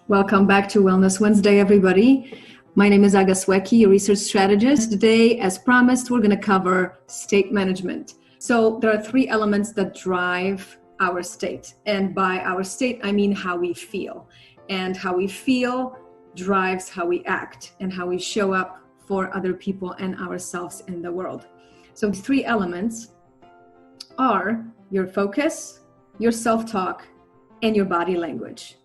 Welcome back to Wellness Wednesday, everybody. My name is Aga Swiecki, a research strategist. Today, as promised, we're going to cover state management. So there are three elements that drive our state. And by our state, I mean how we feel. And how we feel drives how we act and how we show up for other people and ourselves in the world. So the three elements are your focus, your self-talk, and your body language.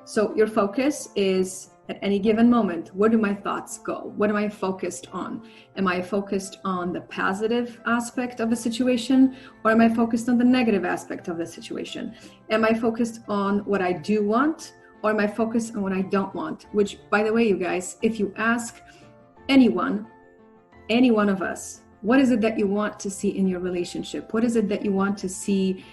So your focus is at any given moment, where do my thoughts go? What am I focused on? Am I focused on the positive aspect of the situation, or am I focused on the negative aspect of the situation? Am I focused on what I do want, or am I focused on what I don't want? Which, by the way, you guys, if you ask anyone, any one of us, what is it that you want to see in your relationship? What is it that you want to see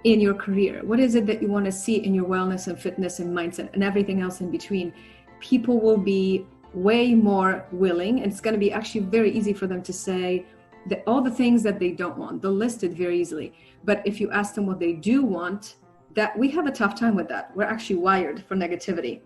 in your career? What is it that you want to see in your wellness and fitness and mindset and everything else in between? People will be way more willing, and it's going to be actually very easy for them to say that all the things that they don't want. They'll list it very easily. But if you ask them what they do want, that we have a tough time with that. We're actually wired for negativity,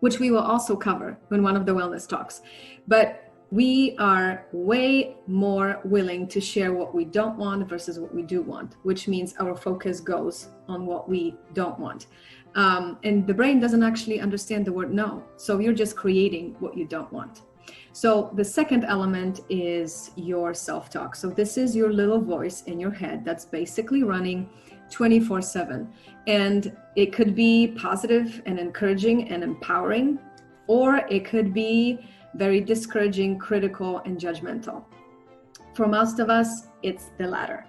which we will also cover in one of the wellness talks. But we are way more willing to share what we don't want versus what we do want, which means our focus goes on what we don't want. And the brain doesn't actually understand the word no. So you're just creating what you don't want. So the second element is your self-talk. So this is your little voice in your head that's basically running 24/7. And it could be positive and encouraging and empowering, or it could be very discouraging, critical, and judgmental. For most of us, it's the latter.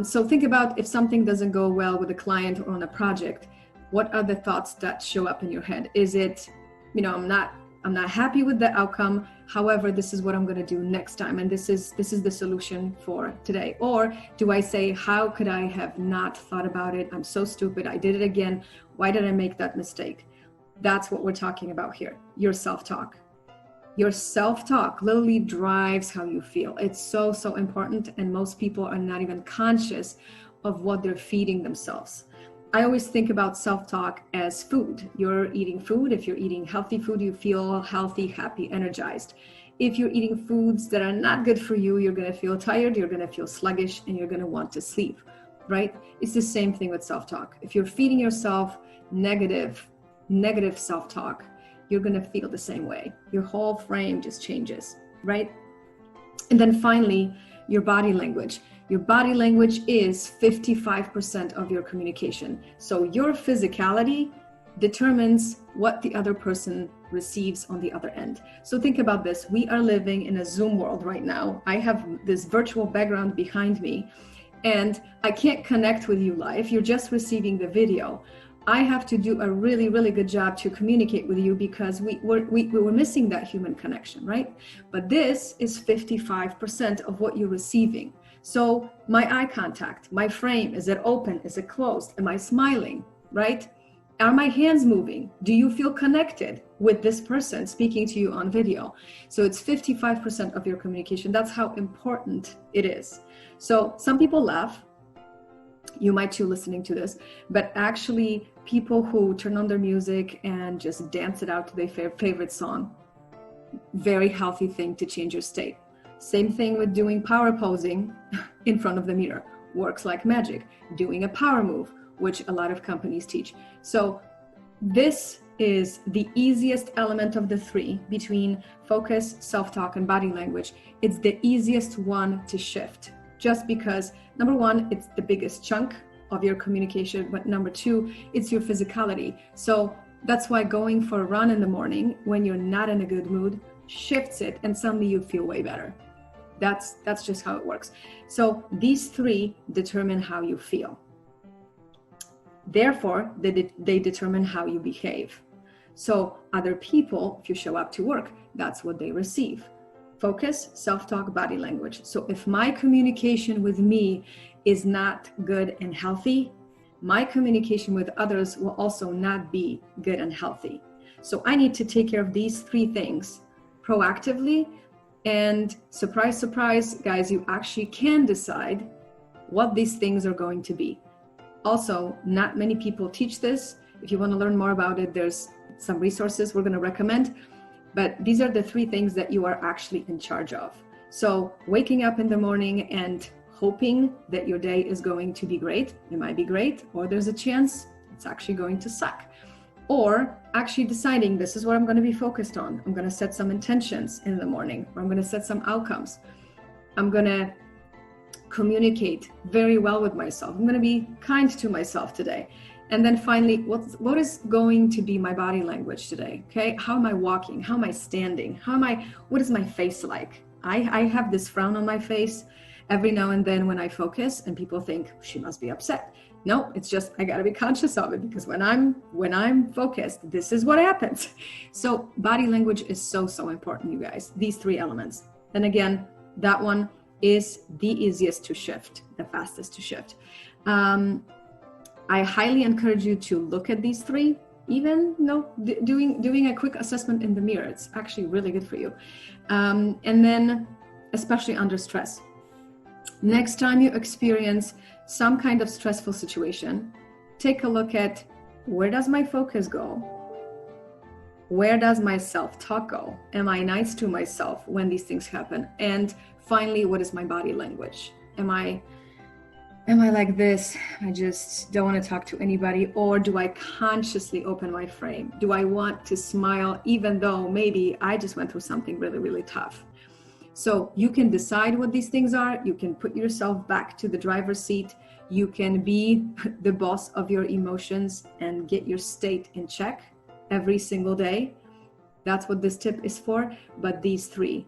So think about if something doesn't go well with a client or on a project, what are the thoughts that show up in your head? Is it, I'm not happy with the outcome. However, this is what I'm going to do next time. And this is the solution for today. Or do I say, how could I have not thought about it? I'm so stupid. I did it again. Why did I make that mistake? That's what we're talking about here. Your self-talk. Your self-talk literally drives how you feel. It's so, so important. And most people are not even conscious of what they're feeding themselves. I always think about self-talk as food. You're eating food. If you're eating healthy food, you feel healthy, happy, energized. If you're eating foods that are not good for you, you're going to feel tired, you're going to feel sluggish, and you're going to want to sleep, right? It's the same thing with self-talk. If you're feeding yourself negative self-talk, you're going to feel the same way. Your whole frame just changes, right? And then finally, your body language. Your body language is 55% of your communication. So your physicality determines what the other person receives on the other end. So think about this. We are living in a Zoom world right now. I have this virtual background behind me, and I can't connect with you live. You're just receiving the video. I have to do a really, really good job to communicate with you because we were missing that human connection, right? But this is 55% of what you're receiving. So my eye contact, my frame, is it open? Is it closed? Am I smiling, right? Are my hands moving? Do you feel connected with this person speaking to you on video? So it's 55% of your communication. That's how important it is. So some people laugh. You might too listening to this, but actually people who turn on their music and just dance it out to their favorite song, very healthy thing to change your state. Same thing with doing power posing in front of the mirror, works like magic. Doing a power move, which a lot of companies teach. So this is the easiest element of the three between focus, self-talk, and body language. It's the easiest one to shift. Just because, number one, it's the biggest chunk of your communication, but number two, it's your physicality. So that's why going for a run in the morning when you're not in a good mood shifts it, and suddenly you feel way better. That's just how it works. So these three determine how you feel. Therefore, they determine how you behave. So other people, if you show up to work, that's what they receive. Focus, self-talk, body language. So if my communication with me is not good and healthy, my communication with others will also not be good and healthy. So I need to take care of these three things proactively. And surprise, surprise, guys, you actually can decide what these things are going to be. Also, not many people teach this. If you want to learn more about it, there's some resources we're going to recommend. But these are the 3 things that you are actually in charge of. So waking up in the morning and hoping that your day is going to be great. It might be great, or there's a chance it's actually going to suck. Or actually deciding this is what I'm going to be focused on. I'm going to set some intentions in the morning, or I'm going to set some outcomes. I'm going to communicate very well with myself. I'm going to be kind to myself today. And then finally, what is going to be my body language today? Okay, how am I walking? How am I standing? What is my face like? I have this frown on my face every now and then when I focus, and people think she must be upset. No, it's just I got to be conscious of it, because when I'm focused, this is what happens. So body language is so important, you guys. These 3 elements. And again, that one is the easiest to shift, the fastest to shift. I highly encourage you to look at these 3, even doing a quick assessment in the mirror. It's actually really good for you. And then especially under stress. Next time you experience some kind of stressful situation, take a look at, where does my focus go? Where does my self-talk go? Am I nice to myself when these things happen? And finally, what is my body language? Am I like this? I just don't want to talk to anybody. Or do I consciously open my frame? Do I want to smile even though maybe I just went through something really, really tough? So you can decide what these things are. You can put yourself back to the driver's seat. You can be the boss of your emotions and get your state in check every single day. That's what this tip is for. But these 3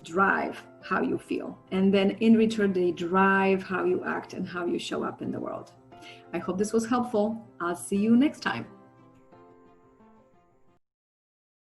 drive how you feel. And then in return, they drive how you act and how you show up in the world. I hope this was helpful. I'll see you next time.